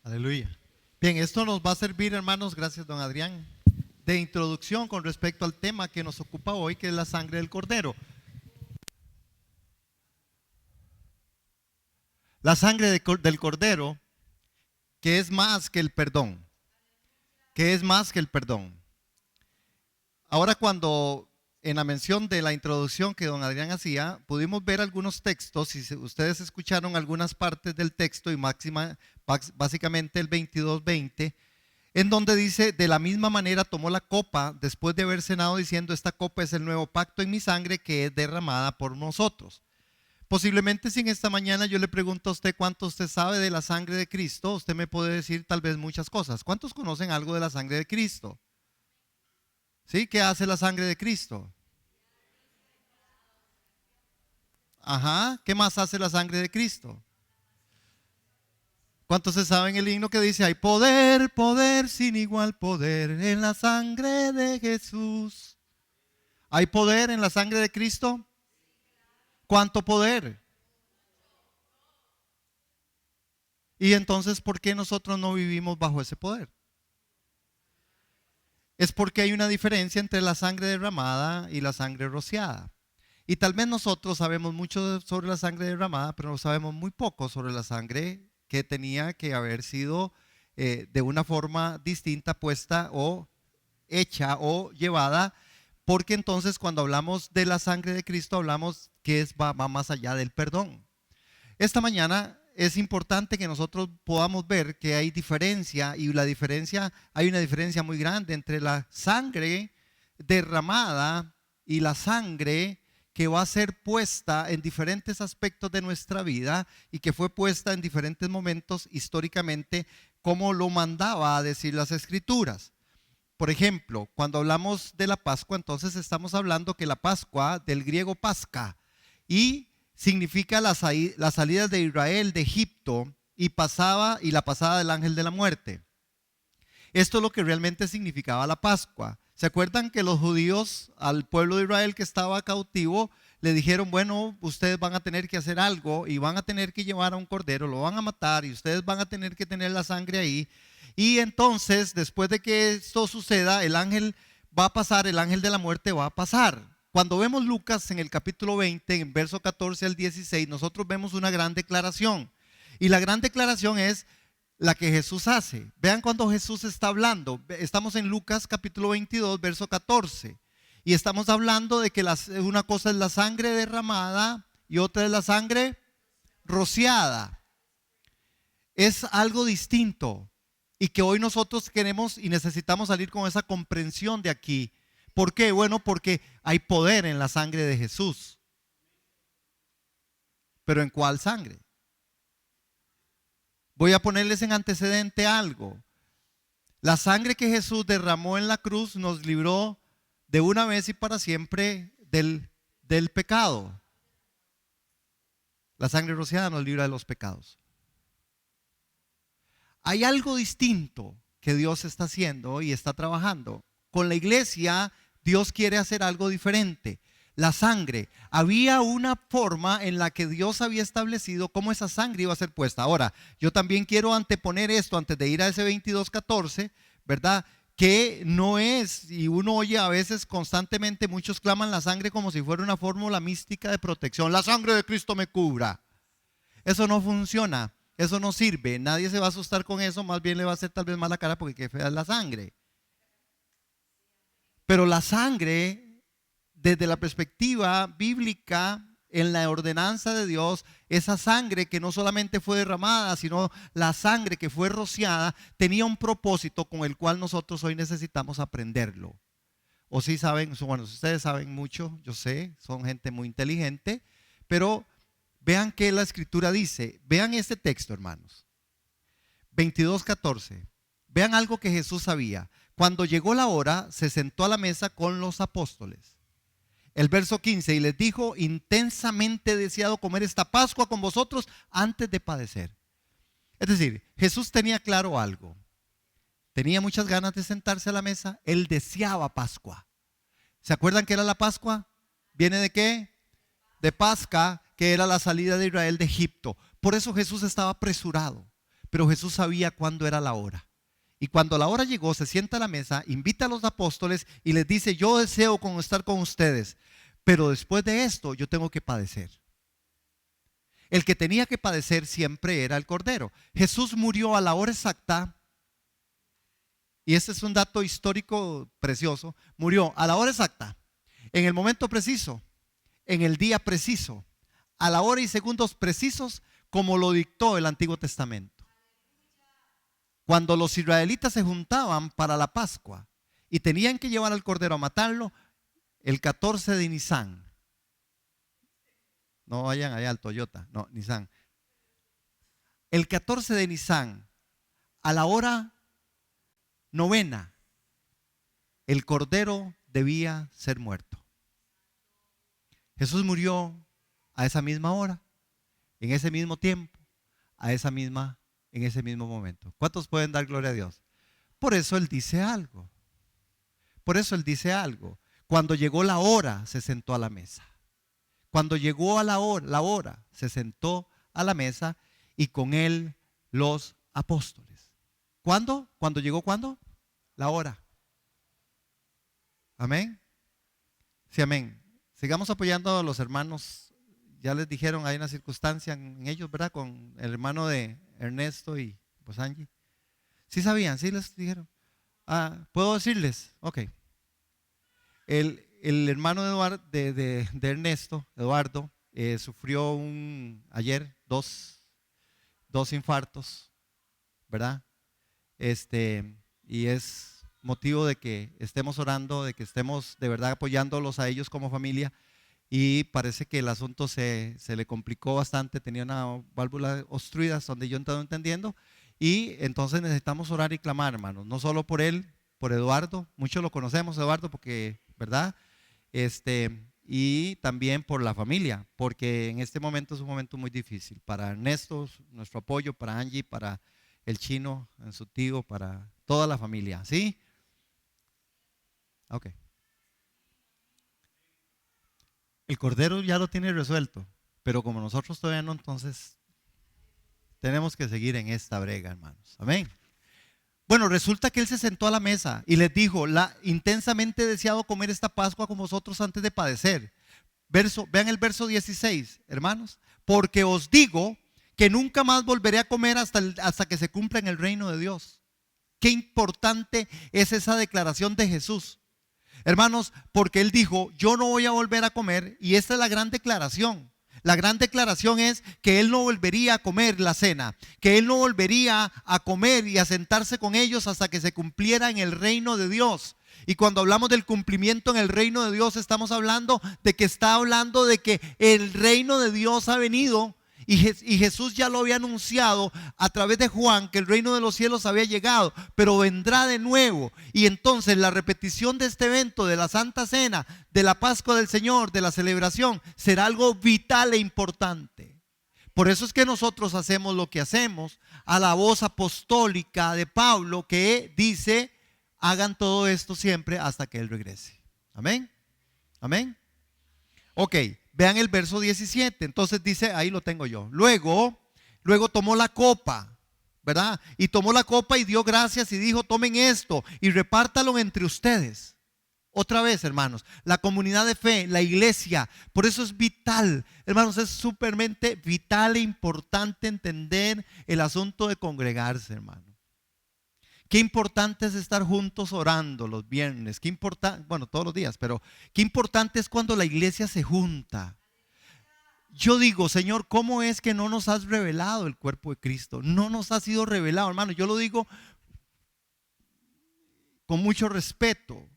Aleluya. Bien, esto nos va a servir, hermanos, gracias don Adrián, de introducción con respecto al tema que nos ocupa hoy, que es la sangre del Cordero. La sangre del Cordero, que es más que el perdón, que es más que el perdón. Ahora, cuando en la mención de la introducción que don Adrián hacía, pudimos ver algunos textos, y ustedes escucharon algunas partes del texto, y básicamente el 22:20, en donde dice: de la misma manera tomó la copa después de haber cenado, diciendo: esta copa es el nuevo pacto en mi sangre, que es derramada por nosotros. Posiblemente, si en esta mañana yo le pregunto a usted cuánto usted sabe de la sangre de Cristo, usted me puede decir tal vez muchas cosas. ¿Cuántos conocen algo de la sangre de Cristo? ¿Sí? ¿Qué hace la sangre de Cristo? Ajá. ¿Qué más hace la sangre de Cristo? ¿Cuántos se saben el himno que dice: hay poder, poder sin igual poder en la sangre de Jesús? ¿Hay poder en la sangre de Cristo? ¿Cuánto poder? Y entonces, ¿por qué nosotros no vivimos bajo ese poder? Es porque hay una diferencia entre la sangre derramada y la sangre rociada. Y tal vez nosotros sabemos mucho sobre la sangre derramada, pero sabemos muy poco sobre la sangre que tenía que haber sido de una forma distinta puesta o hecha o llevada, porque entonces cuando hablamos de la sangre de Cristo hablamos que va más allá del perdón. Esta mañana es importante que nosotros podamos ver que hay diferencia, y hay una diferencia muy grande entre la sangre derramada y la sangre que va a ser puesta en diferentes aspectos de nuestra vida y que fue puesta en diferentes momentos históricamente, como lo mandaba a decir las Escrituras. Por ejemplo, cuando hablamos de la Pascua, entonces estamos hablando que la Pascua, del griego pasca, y significa las salidas de Israel de Egipto y la pasada del ángel de la muerte. Esto es lo que realmente significaba la Pascua. ¿Se acuerdan que los judíos al pueblo de Israel que estaba cautivo le dijeron: bueno, ustedes van a tener que hacer algo y van a tener que llevar a un cordero, lo van a matar y ustedes van a tener que tener la sangre ahí? Y entonces, después de que esto suceda, el ángel va a pasar, el ángel de la muerte va a pasar. Cuando vemos Lucas en el capítulo 20, en verso 14 al 16, nosotros vemos una gran declaración. Y la gran declaración es la que Jesús hace. Vean cuando Jesús está hablando. Estamos en Lucas capítulo 22, verso 14. Y estamos hablando de que una cosa es la sangre derramada y otra es la sangre rociada. Es algo distinto. Y que hoy nosotros queremos y necesitamos salir con esa comprensión de aquí. ¿Por qué? Bueno, porque hay poder en la sangre de Jesús. ¿Pero en cuál sangre? Voy a ponerles en antecedente algo. La sangre que Jesús derramó en la cruz nos libró de una vez y para siempre del pecado. La sangre rociada nos libra de los pecados. Hay algo distinto que Dios está haciendo y está trabajando. Con la iglesia, Dios quiere hacer algo diferente. La sangre, había una forma en la que Dios había establecido cómo esa sangre iba a ser puesta. Ahora, yo también quiero anteponer esto antes de ir a ese 22:14, ¿verdad? Que no es, y uno oye a veces constantemente, muchos claman la sangre como si fuera una fórmula mística de protección. La sangre de Cristo me cubra. Eso no funciona. Eso no sirve, nadie se va a asustar con eso, más bien le va a hacer tal vez mala cara porque qué fea es la sangre. Pero la sangre, desde la perspectiva bíblica, en la ordenanza de Dios, esa sangre que no solamente fue derramada, sino la sangre que fue rociada, tenía un propósito con el cual nosotros hoy necesitamos aprenderlo. O sí saben, bueno, ustedes saben mucho, yo sé, son gente muy inteligente, pero vean que la escritura dice, vean este texto, hermanos, 22:14, vean algo que Jesús sabía. Cuando llegó la hora, se sentó a la mesa con los apóstoles. El verso 15, y les dijo: intensamente he deseado comer esta Pascua con vosotros antes de padecer. Es decir, Jesús tenía claro algo. tenía muchas ganas de sentarse a la mesa. Él deseaba Pascua. ¿Se acuerdan qué era la Pascua? ¿Viene de qué? De Pasca, que era la salida de Israel de Egipto. Por eso Jesús estaba apresurado, pero Jesús sabía cuándo era la hora. Y cuando la hora llegó, se sienta a la mesa, invita a los apóstoles y les dice: yo deseo estar con ustedes, pero después de esto yo tengo que padecer. El que tenía que padecer siempre era el Cordero. Jesús murió a la hora exacta, y este es un dato histórico precioso. Murió a la hora exacta, en el momento preciso, en el día preciso, a la hora y segundos precisos, como lo dictó el Antiguo Testamento. Cuando los israelitas se juntaban para la Pascua y tenían que llevar al Cordero a matarlo, el 14 de Nisan. No vayan allá al Toyota, no, Nisan. El 14 de Nisan, a la hora novena, el Cordero debía ser muerto. Jesús murió a esa misma hora, en ese mismo tiempo, en ese mismo momento. ¿Cuántos pueden dar gloria a Dios? Por eso Él dice algo. Por eso Él dice algo. Cuando llegó la hora, se sentó a la mesa. Cuando llegó a la hora, se sentó a la mesa y con Él los apóstoles. ¿Cuándo? ¿Cuándo llegó cuándo? La hora. Amén. Sí, amén. Sigamos apoyando a los hermanos. Ya les dijeron, hay una circunstancia en ellos, ¿verdad? Con el hermano de Ernesto y pues Angie. ¿Sí sabían? ¿Sí les dijeron? ¿Puedo decirles? Ok. El hermano de Ernesto, Eduardo, sufrió ayer dos infartos, ¿verdad? Y es motivo de que estemos orando, de que estemos de verdad apoyándolos a ellos como familia. Y parece que el asunto se le complicó bastante, tenía una válvula obstruida, donde yo he estado entendiendo. Y entonces necesitamos orar y clamar, hermanos, no solo por él, por Eduardo, muchos lo conocemos, Eduardo, porque, ¿verdad? Y también por la familia, porque en este momento es un momento muy difícil. Para Ernesto, nuestro apoyo, para Angie, para el chino, su tío, para toda la familia, ¿sí? Ok. El Cordero ya lo tiene resuelto, pero como nosotros todavía no, entonces tenemos que seguir en esta brega, hermanos. Amén. Bueno, resulta que Él se sentó a la mesa y les dijo: intensamente he deseado comer esta Pascua con vosotros antes de padecer. Vean el verso 16, hermanos. Porque os digo que nunca más volveré a comer hasta que se cumpla en el reino de Dios. Qué importante es esa declaración de Jesús, hermanos, porque Él dijo: yo no voy a volver a comer. Y esta es la gran declaración. La gran declaración es que Él no volvería a comer la cena, que Él no volvería a comer y a sentarse con ellos hasta que se cumpliera en el reino de Dios. Y cuando hablamos del cumplimiento en el reino de Dios, estamos hablando de que el reino de Dios ha venido. Y Jesús ya lo había anunciado a través de Juan, que el reino de los cielos había llegado, pero vendrá de nuevo. Y entonces la repetición de este evento, de la Santa Cena, de la Pascua del Señor, de la celebración, será algo vital e importante. Por eso es que nosotros hacemos lo que hacemos, a la voz apostólica de Pablo, que dice: hagan todo esto siempre hasta que Él regrese. Amén. Amén. Ok. Vean el verso 17, entonces dice, ahí lo tengo yo. Luego tomó la copa, ¿verdad? Y tomó la copa y dio gracias y dijo: tomen esto y repártalo entre ustedes. Otra vez, hermanos, la comunidad de fe, la iglesia, por eso es vital, hermanos, es súpermente vital e importante entender el asunto de congregarse, hermano. Qué importante es estar juntos orando los viernes, qué importante, bueno, todos los días, pero qué importante es cuando la iglesia se junta. Yo digo: Señor, ¿cómo es que no nos has revelado el cuerpo de Cristo? No nos ha sido revelado, hermano. Yo lo digo con mucho respeto,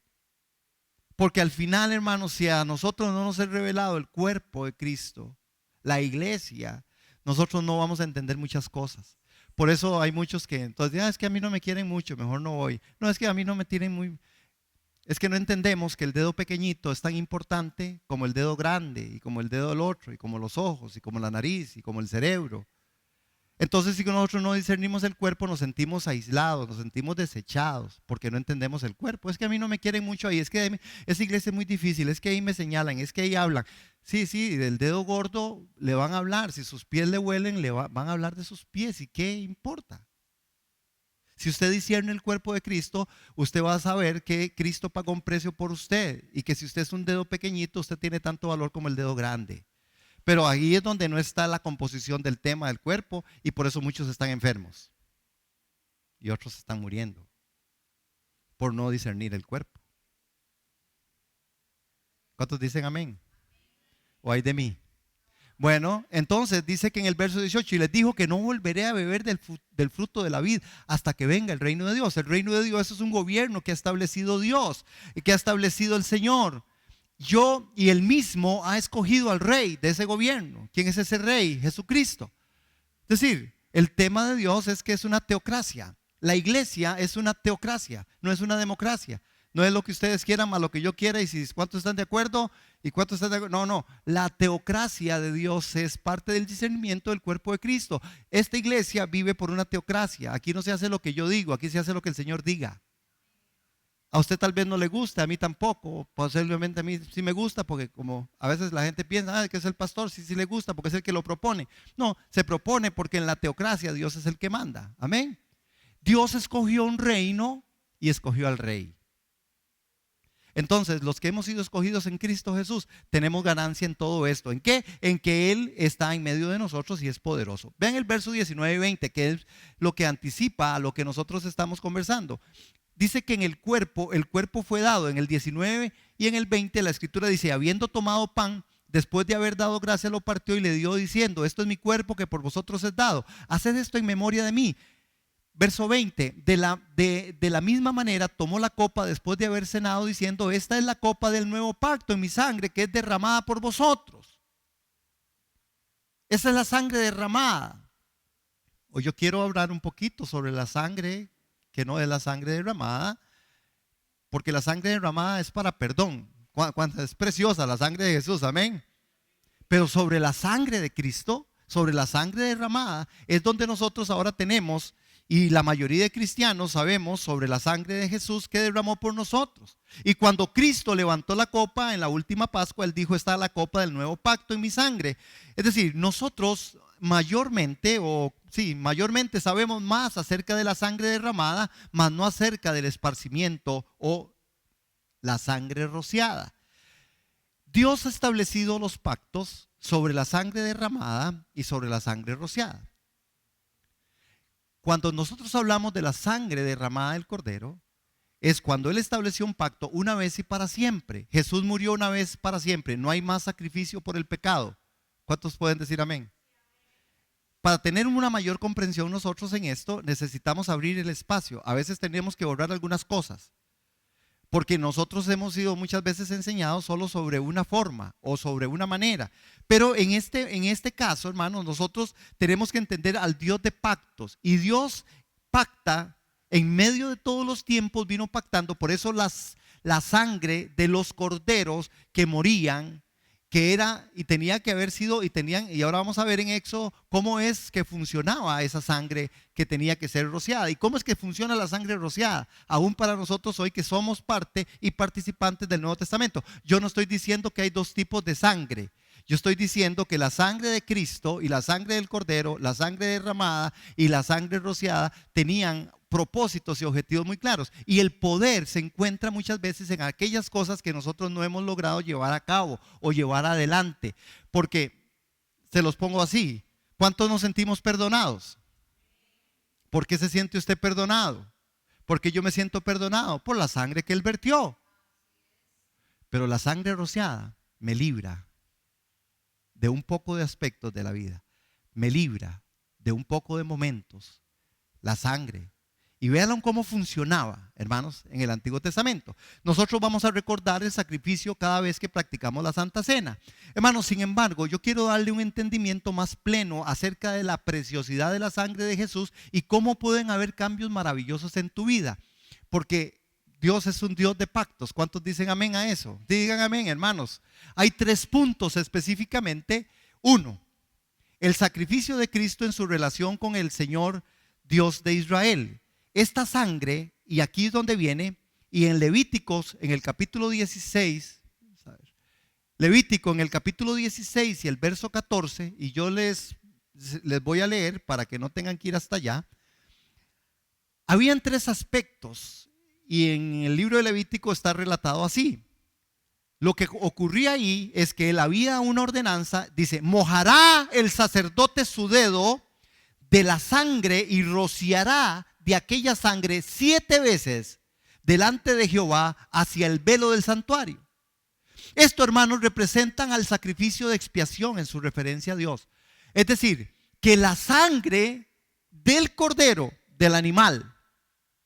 porque al final, hermano, si a nosotros no nos es revelado el cuerpo de Cristo, la iglesia, nosotros no vamos a entender muchas cosas. Por eso hay muchos que entonces es que a mí no me quieren mucho, mejor no voy. No, es que a mí no me tienen muy... Es que no entendemos que el dedo pequeñito es tan importante como el dedo grande, y como el dedo del otro, y como los ojos, y como la nariz, y como el cerebro. Entonces, si nosotros no discernimos el cuerpo, nos sentimos aislados, nos sentimos desechados, porque no entendemos el cuerpo. Es que a mí no me quieren mucho ahí, es que esa iglesia es muy difícil, es que ahí me señalan, es que ahí hablan. Sí, sí, del dedo gordo le van a hablar, si sus pies le huelen, van a hablar de sus pies, ¿y qué importa? Si usted discierne el cuerpo de Cristo, usted va a saber que Cristo pagó un precio por usted y que si usted es un dedo pequeñito, usted tiene tanto valor como el dedo grande. Pero ahí es donde no está la composición del tema del cuerpo y por eso muchos están enfermos y otros están muriendo por no discernir el cuerpo. ¿Cuántos dicen amén? ¿O hay de mí? Bueno, entonces dice que en el verso 18, y les dijo que no volveré a beber del fruto de la vid hasta que venga el reino de Dios. El reino de Dios es un gobierno que ha establecido Dios y que ha establecido el Señor. Yo y Él mismo ha escogido al rey de ese gobierno. ¿Quién es ese rey? Jesucristo. Es decir, el tema de Dios es que es una teocracia. La iglesia es una teocracia, no es una democracia. No es lo que ustedes quieran más lo que yo quiera y si cuántos están de acuerdo y cuántos están de acuerdo. No, no. La teocracia de Dios es parte del discernimiento del cuerpo de Cristo. Esta iglesia vive por una teocracia. Aquí no se hace lo que yo digo, aquí se hace lo que el Señor diga. A usted tal vez no le gusta, a mí tampoco. Posiblemente a mí sí me gusta porque como a veces la gente piensa que es el pastor, sí le gusta porque es el que lo propone. No, se propone porque en la teocracia Dios es el que manda. Amén. Dios escogió un reino y escogió al rey. Entonces, los que hemos sido escogidos en Cristo Jesús, tenemos ganancia en todo esto. ¿En qué? En que Él está en medio de nosotros y es poderoso. Vean el verso 19 y 20, que es lo que anticipa a lo que nosotros estamos conversando. Dice que en el cuerpo fue dado, en el 19 y en el 20, la escritura dice, habiendo tomado pan, después de haber dado gracia, lo partió y le dio diciendo, esto es mi cuerpo que por vosotros es dado. Haced esto en memoria de mí. Verso 20, de la misma manera tomó la copa después de haber cenado diciendo, esta es la copa del nuevo pacto en mi sangre que es derramada por vosotros. Esa es la sangre derramada. Hoy yo quiero hablar un poquito sobre la sangre que no es la sangre derramada, porque la sangre derramada es para perdón. Es preciosa la sangre de Jesús, amén. Pero sobre la sangre de Cristo, sobre la sangre derramada, es donde nosotros ahora tenemos. Y la mayoría de cristianos sabemos sobre la sangre de Jesús que derramó por nosotros. Y cuando Cristo levantó la copa en la última Pascua, Él dijo, está la copa del nuevo pacto en mi sangre. Es decir, nosotros mayormente sabemos más acerca de la sangre derramada, mas no acerca del esparcimiento o la sangre rociada. Dios ha establecido los pactos sobre la sangre derramada y sobre la sangre rociada. Cuando nosotros hablamos de la sangre derramada del Cordero, es cuando Él estableció un pacto una vez y para siempre. Jesús murió una vez para siempre. No hay más sacrificio por el pecado. ¿Cuántos pueden decir amén? Para tener una mayor comprensión nosotros en esto, necesitamos abrir el espacio. A veces tenemos que borrar algunas cosas. Porque nosotros hemos sido muchas veces enseñados solo sobre una forma o sobre una manera. Pero en este caso, hermanos, nosotros tenemos que entender al Dios de pactos. Y Dios pacta en medio de todos los tiempos, vino pactando. Por eso la sangre de los corderos que morían, que era y tenía que haber sido y ahora vamos a ver en Éxodo cómo es que funcionaba esa sangre que tenía que ser rociada y cómo es que funciona la sangre rociada aún para nosotros hoy que somos parte y participantes del Nuevo Testamento. Yo no estoy diciendo que hay dos tipos de sangre. Yo estoy diciendo que la sangre de Cristo y la sangre del Cordero, la sangre derramada y la sangre rociada tenían propósitos y objetivos muy claros. Y el poder se encuentra muchas veces en aquellas cosas que nosotros no hemos logrado llevar a cabo o llevar adelante. Porque, se los pongo así, ¿cuántos nos sentimos perdonados? ¿Por qué se siente usted perdonado? ¿Por qué yo me siento perdonado? Por la sangre que Él vertió. Pero la sangre rociada me libra de un poco de aspectos de la vida. Me libra de un poco de momentos. La sangre. Y vean cómo funcionaba, hermanos, en el Antiguo Testamento. Nosotros vamos a recordar el sacrificio cada vez que practicamos la Santa Cena. Hermanos, sin embargo, yo quiero darle un entendimiento más pleno acerca de la preciosidad de la sangre de Jesús y cómo pueden haber cambios maravillosos en tu vida. Porque Dios es un Dios de pactos. ¿Cuántos dicen amén a eso? Digan amén, hermanos. Hay 3 puntos específicamente. 1. el sacrificio de Cristo en su relación con el Señor Dios de Israel. Esta sangre, y aquí es donde viene, y en Levíticos, en el capítulo 16, Levítico en el capítulo 16 y el verso 14, y yo les voy a leer para que no tengan que ir hasta allá. Habían tres aspectos, y en el libro de Levítico está relatado así. Lo que ocurría ahí es que había una ordenanza, dice: mojará el sacerdote su dedo de la sangre y rociará de aquella sangre 7 veces delante de Jehová hacia el velo del santuario. Esto, hermanos, representan al sacrificio de expiación en su referencia a Dios. Es decir, que la sangre del cordero, del animal,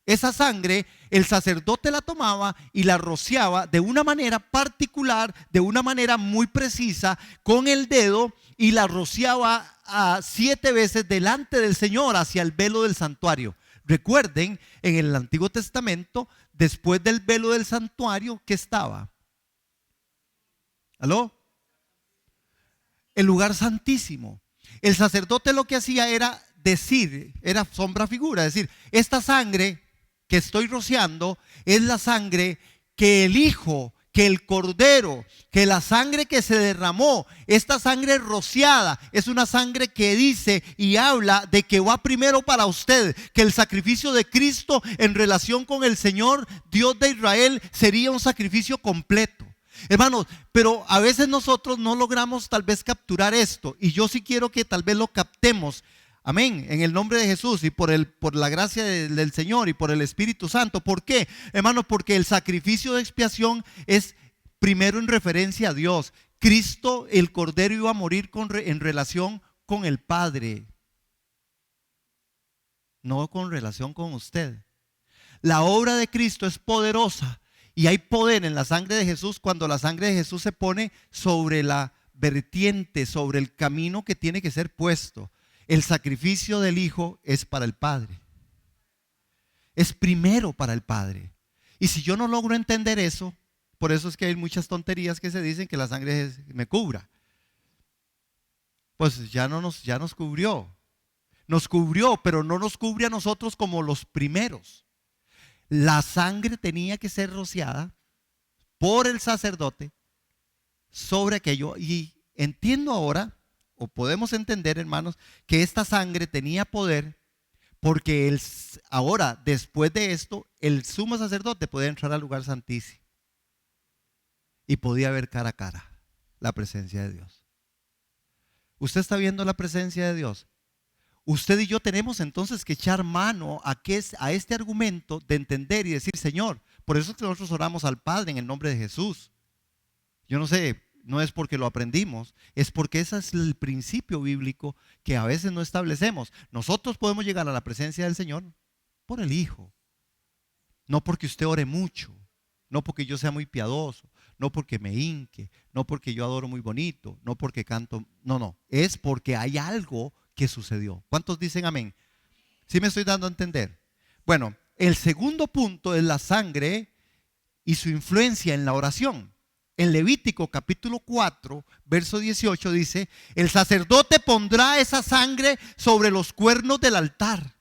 esa sangre, el sacerdote la tomaba y la rociaba de una manera particular, de una manera muy precisa, con el dedo, y la rociaba 7 veces delante del Señor hacia el velo del santuario. Recuerden, en el Antiguo Testamento, después del velo del santuario, ¿qué estaba? ¿Aló? El lugar santísimo. El sacerdote lo que hacía era decir, era sombra figura, decir: esta sangre que estoy rociando es la sangre que el Hijo, que el Cordero, que la sangre que se derramó, esta sangre rociada es una sangre que dice y habla de que va primero para usted, que el sacrificio de Cristo en relación con el Señor Dios de Israel sería un sacrificio completo. Hermanos, pero a veces nosotros no logramos tal vez capturar esto, y yo sí quiero que tal vez lo captemos. Amén, en el nombre de Jesús y por la gracia del Señor y por el Espíritu Santo. ¿Por qué, hermanos? Porque el sacrificio de expiación es primero en referencia a Dios. Cristo, el Cordero, iba a morir en relación con el Padre, no con relación con usted. La obra de Cristo es poderosa, y hay poder en la sangre de Jesús cuando la sangre de Jesús se pone sobre la vertiente, sobre el camino que tiene que ser puesto. El sacrificio del Hijo es para el Padre. Es primero para el Padre. Y si yo no logro entender eso, por eso es que hay muchas tonterías que se dicen que la sangre me cubra. Pues ya nos cubrió. Nos cubrió, pero no nos cubre a nosotros como los primeros. La sangre tenía que ser rociada por el sacerdote sobre aquello. Y entiendo ahora, o podemos entender, hermanos, que esta sangre tenía poder porque ahora, después de esto, el sumo sacerdote podía entrar al lugar santísimo y podía ver cara a cara la presencia de Dios. ¿Usted está viendo la presencia de Dios? Usted y yo tenemos entonces que echar mano a este argumento de entender y decir: Señor, por eso es que nosotros oramos al Padre en el nombre de Jesús. Yo no sé, no es porque lo aprendimos, es porque ese es el principio bíblico que a veces no establecemos. Nosotros podemos llegar a la presencia del Señor por el Hijo, no porque usted ore mucho, no porque yo sea muy piadoso, no porque me hinque, no porque yo adoro muy bonito, no porque canto, no, es porque hay algo que sucedió. ¿Cuántos dicen amén? ¿Sí me estoy dando a entender? Bueno, el segundo punto es la sangre y su influencia en la oración. En Levítico capítulo 4, verso 18 dice: el sacerdote pondrá esa sangre sobre los cuernos del altar.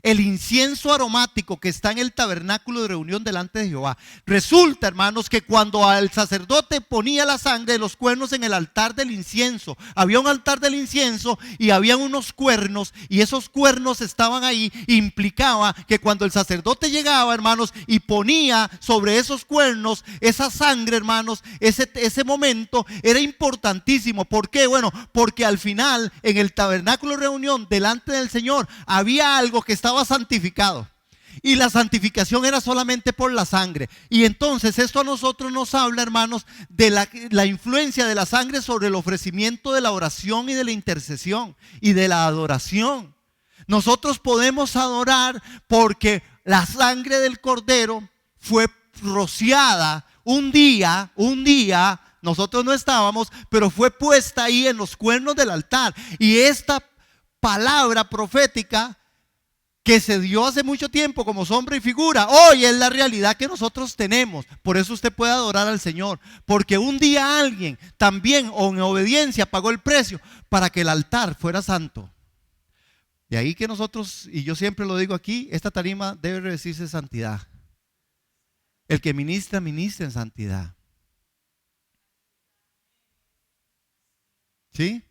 El incienso aromático que está en el tabernáculo de reunión delante de Jehová. Resulta, hermanos, que cuando el sacerdote ponía la sangre de los cuernos en el altar del incienso, había un altar del incienso y había unos cuernos, y esos cuernos estaban ahí. Implicaba que cuando el sacerdote llegaba, hermanos, y ponía sobre esos cuernos esa sangre, hermanos, ese momento era importantísimo. ¿Por qué? Bueno, porque al final en el tabernáculo de reunión delante del Señor había algo que estaba santificado, y la santificación era solamente por la sangre. Y entonces esto a nosotros nos habla, hermanos, de la influencia de la sangre sobre el ofrecimiento de la oración y de la intercesión y de la adoración. Nosotros podemos adorar porque la sangre del Cordero fue rociada un día, nosotros no estábamos, pero fue puesta ahí en los cuernos del altar. Y esta palabra profética que se dio hace mucho tiempo como sombra y figura, hoy es la realidad que nosotros tenemos. Por eso usted puede adorar al Señor, porque un día alguien también o en obediencia pagó el precio para que el altar fuera santo. De ahí que nosotros, y yo siempre lo digo aquí, esta tarima debe revestirse de santidad. El que ministra, ministra en santidad. ¿Sí?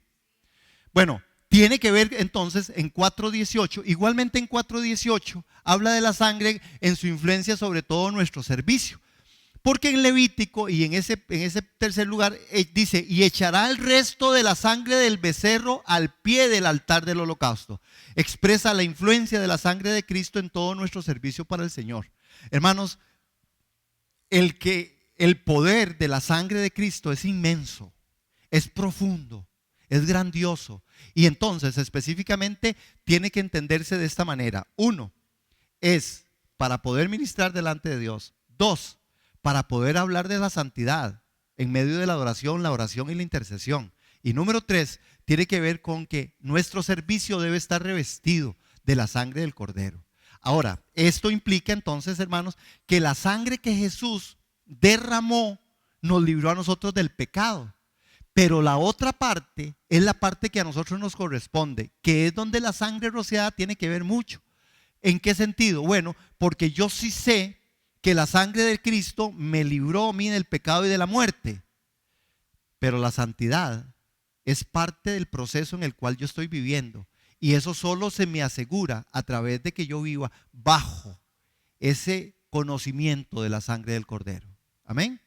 Bueno, tiene que ver entonces en 4:18, igualmente en 4:18 habla de la sangre en su influencia sobre todo nuestro servicio. Porque en Levítico y en ese tercer lugar dice, y echará el resto de la sangre del becerro al pie del altar del holocausto. Expresa la influencia de la sangre de Cristo en todo nuestro servicio para el Señor. Hermanos, el poder de la sangre de Cristo es inmenso, es profundo, es grandioso. Y entonces específicamente tiene que entenderse de esta manera. Uno, es para poder ministrar delante de Dios. Dos, para poder hablar de la santidad en medio de la oración y la intercesión. Y número tres, tiene que ver con que nuestro servicio debe estar revestido de la sangre del Cordero. Ahora, esto implica entonces, hermanos, que la sangre que Jesús derramó nos libró a nosotros del pecado. Pero la otra parte es la parte que a nosotros nos corresponde, que es donde la sangre rociada tiene que ver mucho. ¿En qué sentido? Bueno, porque yo sí sé que la sangre de Cristo me libró a mí del pecado y de la muerte. Pero la santidad es parte del proceso en el cual yo estoy viviendo. Y eso solo se me asegura a través de que yo viva bajo ese conocimiento de la sangre del Cordero. Amén.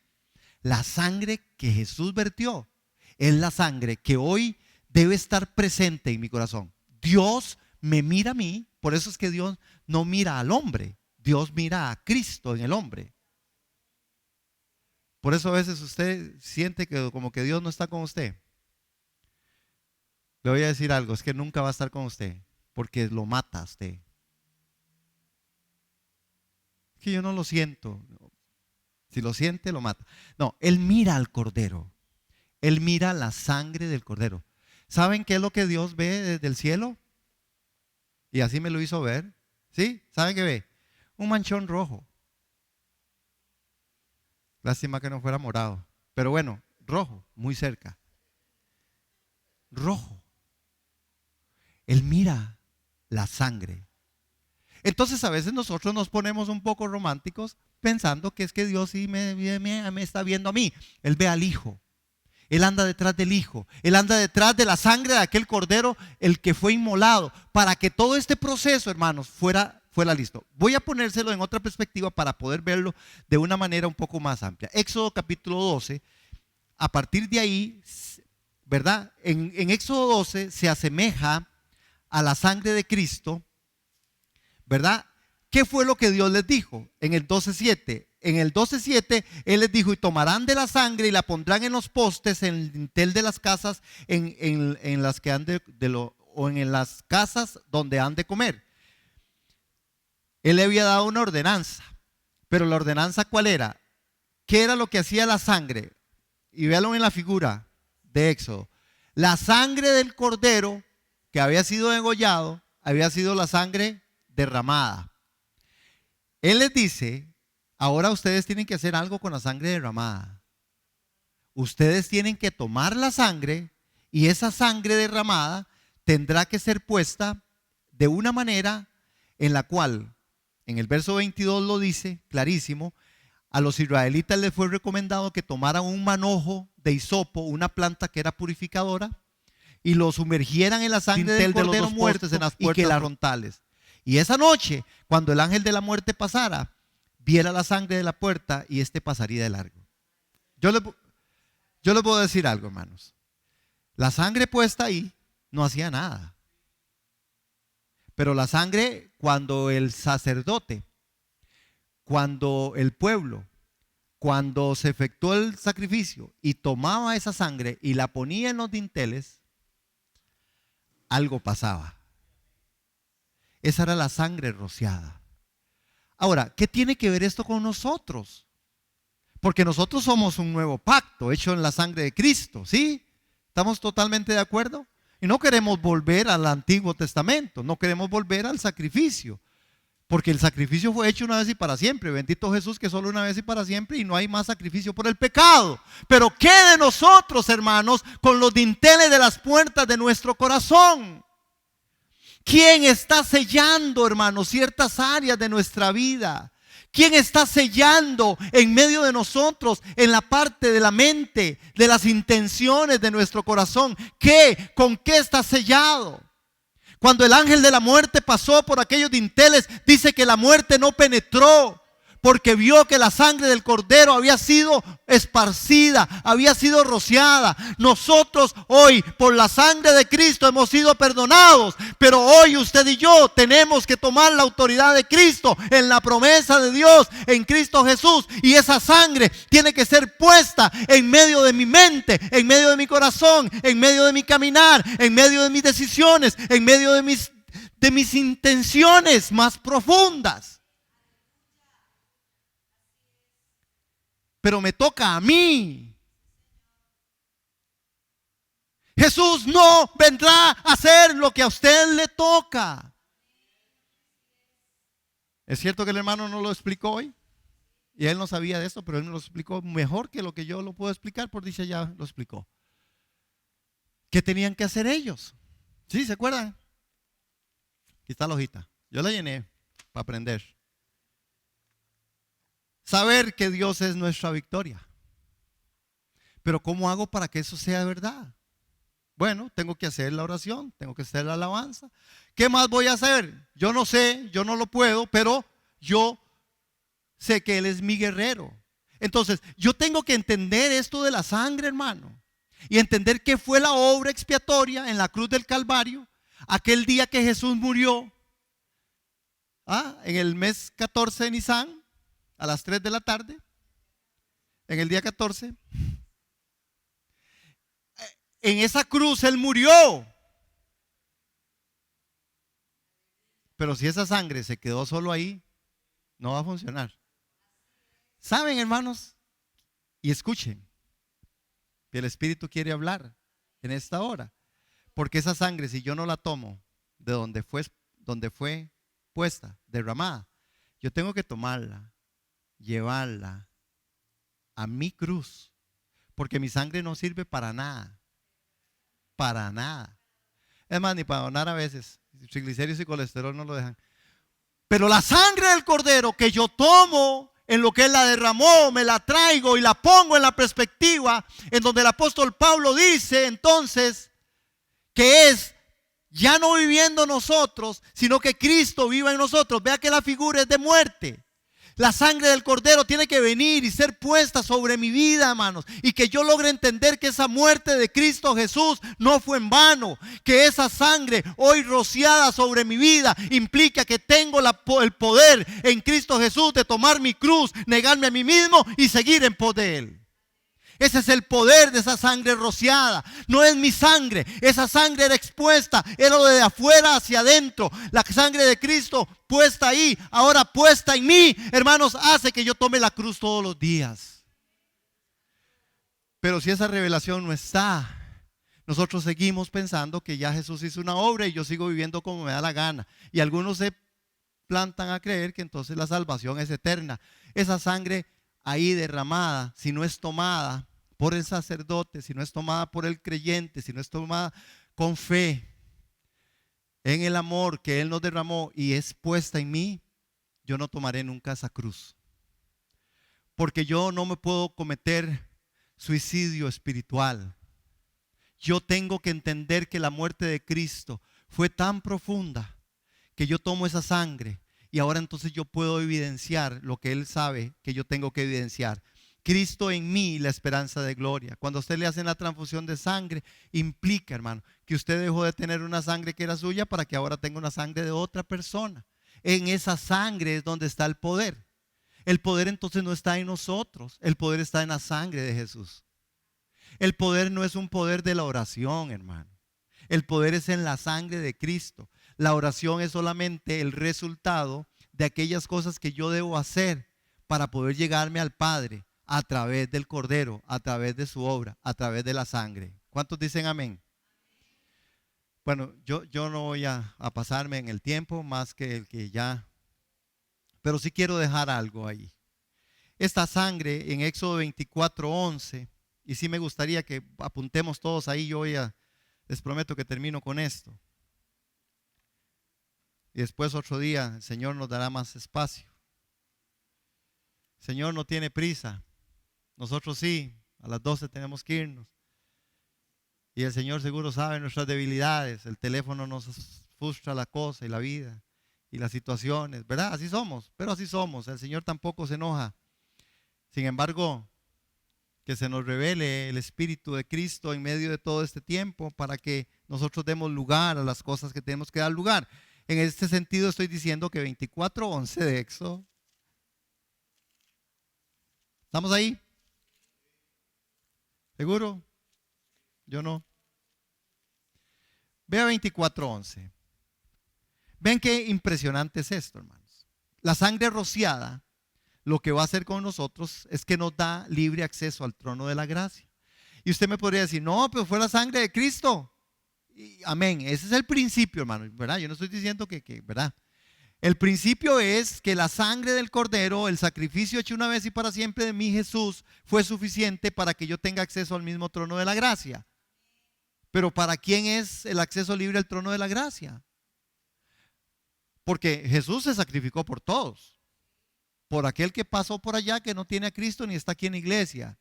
La sangre que Jesús vertió es la sangre que hoy debe estar presente en mi corazón. Dios me mira a mí, por eso es que Dios no mira al hombre, Dios mira a Cristo en el hombre. Por eso a veces usted siente que como que Dios no está con usted. Le voy a decir algo, es que nunca va a estar con usted, porque lo mata a usted. Es que yo no lo siento. Si lo siente, lo mata. No, Él mira al Cordero. Él mira la sangre del Cordero. ¿Saben qué es lo que Dios ve desde el cielo? Y así me lo hizo ver. ¿Sí? ¿Saben qué ve? Un manchón rojo. Lástima que no fuera morado. Pero bueno, rojo, muy cerca. Rojo. Él mira la sangre. Entonces a veces nosotros nos ponemos un poco románticos pensando que es que Dios sí me está viendo a mí. Él ve al Hijo. Él anda detrás del Hijo. Él anda detrás de la sangre de aquel Cordero, el que fue inmolado, para que todo este proceso, hermanos, fuera listo. Voy a ponérselo en otra perspectiva para poder verlo de una manera un poco más amplia. Éxodo capítulo 12, a partir de ahí, ¿verdad? En Éxodo 12 se asemeja a la sangre de Cristo, ¿verdad? ¿Qué fue lo que Dios les dijo? En el 12:7. En el 12:7 Él les dijo, y tomarán de la sangre y la pondrán en los postes, en el dintel de las casas, en las que han o en las casas donde han de comer. Él le había dado una ordenanza, pero la ordenanza ¿cuál era? ¿Qué era lo que hacía la sangre? Y véanlo en la figura de Éxodo. La sangre del Cordero que había sido degollado, había sido la sangre derramada. Él les dice, ahora ustedes tienen que hacer algo con la sangre derramada. Ustedes tienen que tomar la sangre y esa sangre derramada tendrá que ser puesta de una manera en la cual, en el verso 22 lo dice clarísimo, a los israelitas les fue recomendado que tomaran un manojo de hisopo, una planta que era purificadora, y lo sumergieran en la sangre del Cordero muerto en las puertas frontales. Y esa noche, cuando el ángel de la muerte pasara, viera la sangre de la puerta y éste pasaría de largo. Yo le puedo decir algo, hermanos. La sangre puesta ahí no hacía nada. Pero la sangre, cuando el sacerdote, cuando el pueblo, cuando se efectuó el sacrificio y tomaba esa sangre y la ponía en los dinteles, algo pasaba. Esa era la sangre rociada. Ahora, ¿qué tiene que ver esto con nosotros? Porque nosotros somos un nuevo pacto hecho en la sangre de Cristo, ¿sí? ¿Estamos totalmente de acuerdo? Y no queremos volver al Antiguo Testamento, no queremos volver al sacrificio, porque el sacrificio fue hecho una vez y para siempre. Bendito Jesús, que solo una vez y para siempre, y no hay más sacrificio por el pecado. Pero ¿qué de nosotros, hermanos, con los dinteles de las puertas de nuestro corazón? ¿Quién está sellando, hermanos, ciertas áreas de nuestra vida? ¿Quién está sellando en medio de nosotros, en la parte de la mente, de las intenciones de nuestro corazón? ¿Qué? ¿Con qué está sellado? Cuando el ángel de la muerte pasó por aquellos dinteles, dice que la muerte no penetró, porque vio que la sangre del cordero había sido esparcida, había sido rociada. Nosotros hoy, por la sangre de Cristo, hemos sido perdonados, pero hoy usted y yo tenemos que tomar la autoridad de Cristo en la promesa de Dios en Cristo Jesús, y esa sangre tiene que ser puesta en medio de mi mente, en medio de mi corazón, en medio de mi caminar, en medio de mis decisiones, en medio de mis intenciones más profundas. Pero me toca a mí. Jesús no vendrá a hacer lo que a usted le toca. Es cierto que el hermano no lo explicó hoy, y él no sabía de esto, pero él me lo explicó mejor que lo que yo lo puedo explicar, por dicha ya lo explicó. ¿Qué tenían que hacer ellos? ¿Sí? ¿Se acuerdan? Aquí está la hojita. Yo la llené para aprender. Saber que Dios es nuestra victoria. Pero ¿cómo hago para que eso sea verdad? Bueno, tengo que hacer la oración, tengo que hacer la alabanza. ¿Qué más voy a hacer? Yo no sé, yo no lo puedo, pero yo sé que Él es mi guerrero. Entonces, yo tengo que entender esto de la sangre, hermano, y entender que fue la obra expiatoria en la cruz del Calvario, aquel día que Jesús murió, en el mes 14 de Nisan, a las 3 de la tarde, en el día 14. En esa cruz Él murió. Pero si esa sangre se quedó solo ahí, no va a funcionar. ¿Saben, hermanos? Y escuchen, que el Espíritu quiere hablar en esta hora. Porque esa sangre, si yo no la tomo de donde fue puesta, derramada, yo tengo que tomarla, llevarla a mi cruz, porque mi sangre no sirve para nada, para nada. Es más, ni para donar a veces, triglicéridos y colesterol no lo dejan. Pero la sangre del cordero que yo tomo, en lo que Él la derramó, me la traigo y la pongo en la perspectiva en donde el apóstol Pablo dice entonces que es ya no viviendo nosotros, sino que Cristo viva en nosotros. Vea que la figura es de muerte. La sangre del cordero tiene que venir y ser puesta sobre mi vida, hermanos, y que yo logre entender que esa muerte de Cristo Jesús no fue en vano, que esa sangre hoy rociada sobre mi vida implica que tengo el poder en Cristo Jesús de tomar mi cruz, negarme a mí mismo y seguir en pos de Él. Ese es el poder de esa sangre rociada. No es mi sangre. Esa sangre era expuesta. Era lo de afuera hacia adentro. La sangre de Cristo puesta ahí, ahora puesta en mí, hermanos, hace que yo tome la cruz todos los días. Pero si esa revelación no está, nosotros seguimos pensando que ya Jesús hizo una obra y yo sigo viviendo como me da la gana. Y algunos se plantan a creer que entonces la salvación es eterna. Esa sangre ahí derramada, si no es tomada por el sacerdote, si no es tomada por el creyente, si no es tomada con fe en el amor que Él nos derramó y es puesta en mí, yo no tomaré nunca esa cruz. Porque yo no me puedo cometer suicidio espiritual. Yo tengo que entender que la muerte de Cristo fue tan profunda que yo tomo esa sangre y ahora entonces yo puedo evidenciar lo que Él sabe que yo tengo que evidenciar. Cristo en mí, la esperanza de gloria. Cuando a usted le hacen la transfusión de sangre, implica, hermano, que usted dejó de tener una sangre que era suya para que ahora tenga una sangre de otra persona. En esa sangre es donde está el poder. El poder entonces no está en nosotros, el poder está en la sangre de Jesús. El poder no es un poder de la oración, hermano. El poder es en la sangre de Cristo. La oración es solamente el resultado de aquellas cosas que yo debo hacer para poder llegarme al Padre a través del Cordero, a través de su obra, a través de la sangre. ¿Cuántos dicen amén? Bueno, yo no voy a pasarme en el tiempo más que el que ya, pero sí quiero dejar algo ahí. Esta sangre en Éxodo 24:11, y sí me gustaría que apuntemos todos ahí, les prometo que termino con esto. Y después otro día el Señor nos dará más espacio. El Señor no tiene prisa, nosotros sí, a las 12 tenemos que irnos. Y el Señor seguro sabe nuestras debilidades, el teléfono nos frustra la cosa y la vida y las situaciones, ¿verdad? Así somos, pero así somos, el Señor tampoco se enoja. Sin embargo, que se nos revele el Espíritu de Cristo en medio de todo este tiempo para que nosotros demos lugar a las cosas que tenemos que dar lugar. En este sentido estoy diciendo que 24:11 de Éxodo. ¿Estamos ahí? ¿Seguro? Yo no. Vea 24:11. Ven qué impresionante es esto, hermanos. La sangre rociada lo que va a hacer con nosotros es que nos da libre acceso al trono de la gracia. Y usted me podría decir, no, pero fue la sangre de Cristo. Y, amén. Ese es el principio, hermano, ¿verdad? Yo no estoy diciendo ¿verdad? El principio es que la sangre del Cordero, el sacrificio hecho una vez y para siempre de mi Jesús, fue suficiente para que yo tenga acceso al mismo trono de la gracia. Pero ¿para quién es el acceso libre al trono de la gracia? Porque Jesús se sacrificó por todos. Por aquel que pasó por allá que no tiene a Cristo ni está aquí en la iglesia.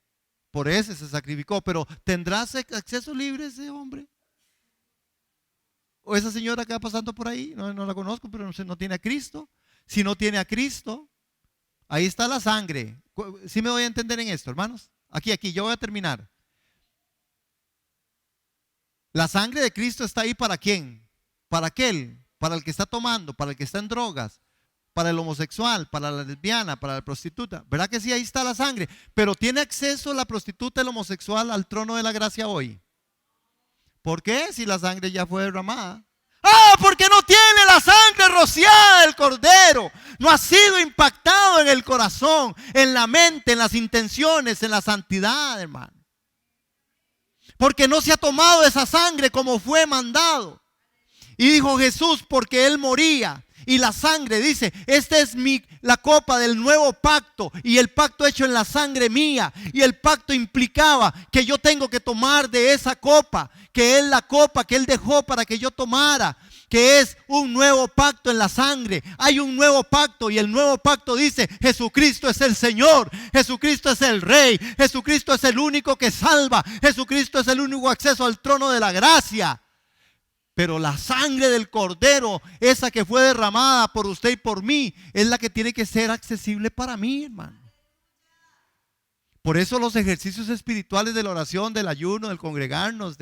Por ese se sacrificó. Pero ¿tendrá acceso libre ese hombre? O esa señora que va pasando por ahí, no la conozco, pero no tiene a Cristo. Si no tiene a Cristo, ahí está la sangre. ¿Sí me doy a entender en esto, hermanos? Aquí, yo voy a terminar. La sangre de Cristo está ahí ¿para quién? Para aquel, para el que está tomando, para el que está en drogas, para el homosexual, para la lesbiana, para la prostituta. ¿Verdad que sí? Ahí está la sangre. Pero ¿tiene acceso la prostituta, el homosexual al trono de la gracia hoy? ¿Por qué? Si la sangre ya fue derramada. ¡Ah! Porque no tiene la sangre rociada del Cordero. No ha sido impactado en el corazón, en la mente, en las intenciones, en la santidad, hermano. Porque no se ha tomado esa sangre como fue mandado. Y dijo Jesús, porque Él moría. Y la sangre dice, esta es la copa del nuevo pacto y el pacto hecho en la sangre mía. Y el pacto implicaba que yo tengo que tomar de esa copa, que es la copa que Él dejó para que yo tomara, que es un nuevo pacto en la sangre. Hay un nuevo pacto y el nuevo pacto dice, Jesucristo es el Señor, Jesucristo es el Rey, Jesucristo es el único que salva, Jesucristo es el único acceso al trono de la gracia. Pero la sangre del Cordero, esa que fue derramada por usted y por mí, es la que tiene que ser accesible para mí, hermano. Por eso los ejercicios espirituales de la oración, del ayuno, del congregarnos,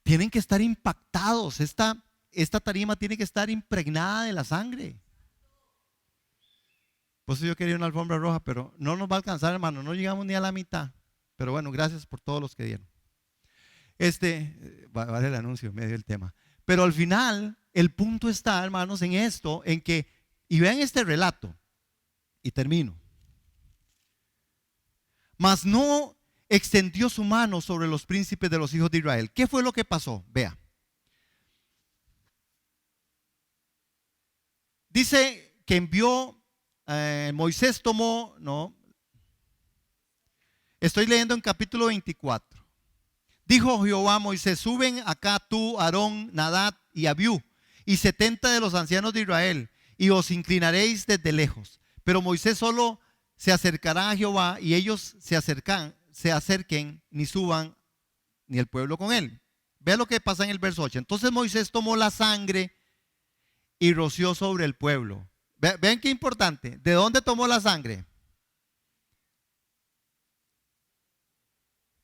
tienen que estar impactados. Esta tarima tiene que estar impregnada de la sangre. Por eso yo quería una alfombra roja, pero no nos va a alcanzar, hermano. No llegamos ni a la mitad. Pero bueno, gracias por todos los que dieron. Vale el anuncio en medio del tema. Pero al final, el punto está, hermanos, en esto, en que, y vean este relato, y termino. Mas no extendió su mano sobre los príncipes de los hijos de Israel. ¿Qué fue lo que pasó? Vea. Dice que envió, Moisés tomó, estoy leyendo en capítulo 24. Dijo Jehová a Moisés, suben acá tú, Aarón, Nadab y Abiú, y 70 de los ancianos de Israel, y os inclinaréis desde lejos. Pero Moisés solo se acercará a Jehová, y ellos se acerquen, ni suban, ni el pueblo con él. Vea lo que pasa en el verso 8. Entonces Moisés tomó la sangre y roció sobre el pueblo. Vean qué importante. ¿De dónde tomó la sangre?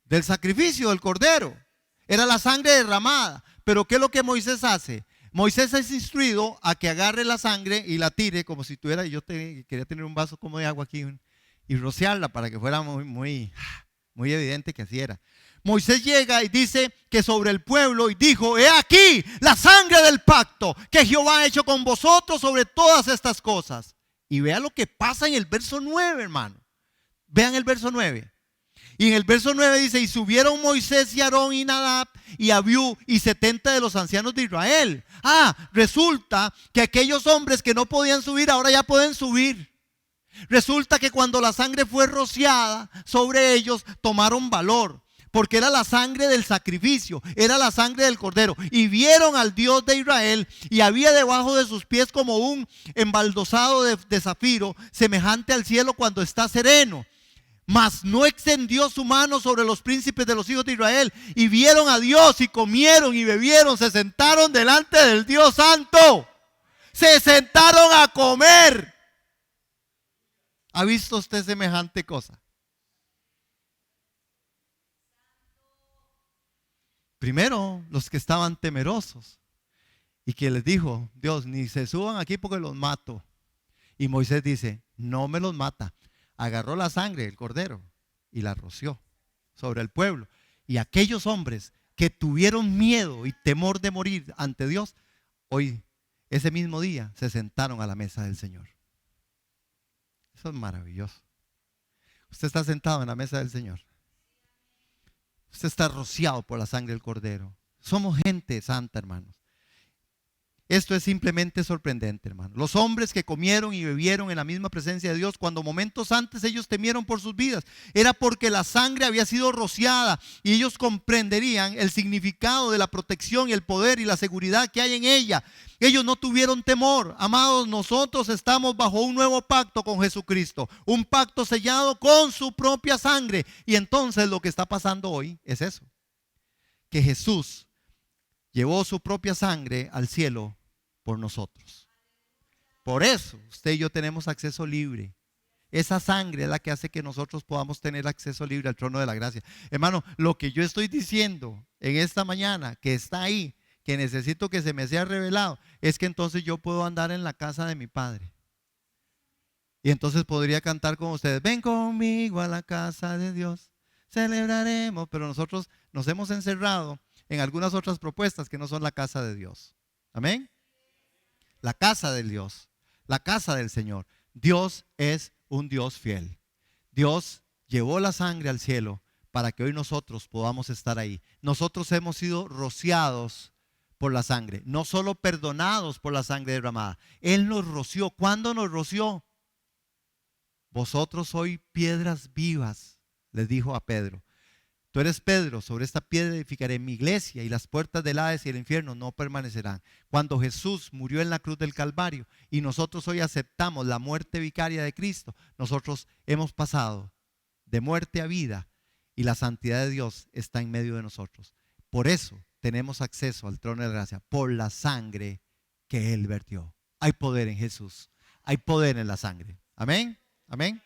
Del sacrificio del Cordero. Era la sangre derramada. Pero ¿qué es lo que Moisés hace? Moisés es instruido a que agarre la sangre y la tire como si tuviera, quería tener un vaso como de agua aquí y rociarla para que fuera muy evidente que así era. Moisés llega y dice que sobre el pueblo y dijo, he aquí la sangre del pacto que Jehová ha hecho con vosotros sobre todas estas cosas. Y vea lo que pasa en el verso 9, hermano. Vean el verso 9. Y en el verso 9 dice, y subieron Moisés y Aarón y Nadab y Abiú y 70 de los ancianos de Israel. Resulta que aquellos hombres que no podían subir ahora ya pueden subir. Resulta que cuando la sangre fue rociada sobre ellos, tomaron valor, porque era la sangre del sacrificio, era la sangre del cordero. Y vieron al Dios de Israel, y había debajo de sus pies como un embaldosado de zafiro, semejante al cielo cuando está sereno. Mas no extendió su mano sobre los príncipes de los hijos de Israel. Y vieron a Dios y comieron y bebieron, se sentaron delante del Dios santo. Se sentaron a comer. ¿Ha visto usted semejante cosa? Primero, los que estaban temerosos y que les dijo Dios, ni se suban aquí porque los mato. Y Moisés dice, no me los mata. Agarró la sangre del cordero y la roció sobre el pueblo. Y aquellos hombres que tuvieron miedo y temor de morir ante Dios, hoy, ese mismo día, se sentaron a la mesa del Señor. Eso es maravilloso. Usted está sentado en la mesa del Señor. Usted está rociado por la sangre del cordero. Somos gente santa, hermanos. Esto es simplemente sorprendente, hermano. Los hombres que comieron y bebieron en la misma presencia de Dios, cuando momentos antes ellos temieron por sus vidas, era porque la sangre había sido rociada y ellos comprenderían el significado de la protección y el poder y la seguridad que hay en ella. Ellos no tuvieron temor. Amados, nosotros estamos bajo un nuevo pacto con Jesucristo, un pacto sellado con su propia sangre. Y entonces lo que está pasando hoy es eso, que Jesús llevó su propia sangre al cielo por nosotros. Por eso usted y yo tenemos acceso libre. Esa sangre es la que hace que nosotros podamos tener acceso libre al trono de la gracia. Hermano, lo que yo estoy diciendo en esta mañana, que está ahí, que necesito que se me sea revelado, es que entonces yo puedo andar en la casa de mi Padre. Y entonces podría cantar con ustedes, ven conmigo a la casa de Dios, celebraremos. Pero nosotros nos hemos encerrado en algunas otras propuestas que no son la casa de Dios. Amén. La casa de Dios, la casa del Señor. Dios es un Dios fiel. Dios llevó la sangre al cielo para que hoy nosotros podamos estar ahí. Nosotros hemos sido rociados por la sangre, no solo perdonados por la sangre derramada. Él nos roció. ¿Cuándo nos roció? Vosotros sois piedras vivas, les dijo a Pedro. Tú eres Pedro, sobre esta piedra edificaré mi iglesia y las puertas del Hades y el infierno no permanecerán. Cuando Jesús murió en la cruz del Calvario y nosotros hoy aceptamos la muerte vicaria de Cristo, nosotros hemos pasado de muerte a vida y la santidad de Dios está en medio de nosotros. Por eso tenemos acceso al trono de la gracia, por la sangre que Él vertió. Hay poder en Jesús, hay poder en la sangre. Amén, amén.